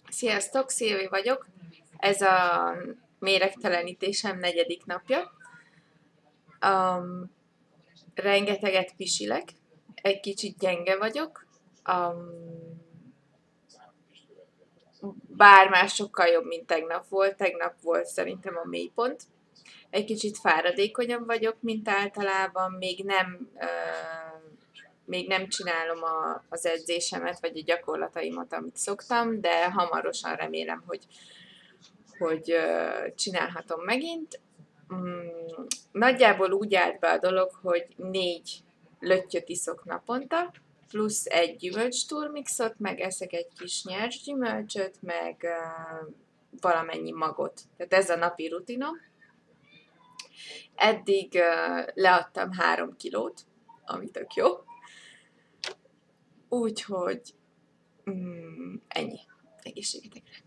Sziasztok, Szilvi vagyok. Ez a méregtelenítésem 4. napja. Rengeteget pisilek, egy kicsit gyenge vagyok. Bár már sokkal jobb, mint tegnap volt. Tegnap volt szerintem a mélypont. Egy kicsit fáradékonyabb vagyok, mint általában. Még nem csinálom az edzésemet, vagy a gyakorlataimat, amit szoktam, de hamarosan remélem, hogy csinálhatom megint. Nagyjából úgy állt be a dolog, hogy 4 löttyöt iszok naponta, plusz egy gyümölcs-turmixot, meg eszek egy kis nyers gyümölcsöt, meg valamennyi magot. Tehát ez a napi rutinom. Eddig leadtam 3 kilót, ami tök jó. Úgyhogy ennyi. Egészségetekre!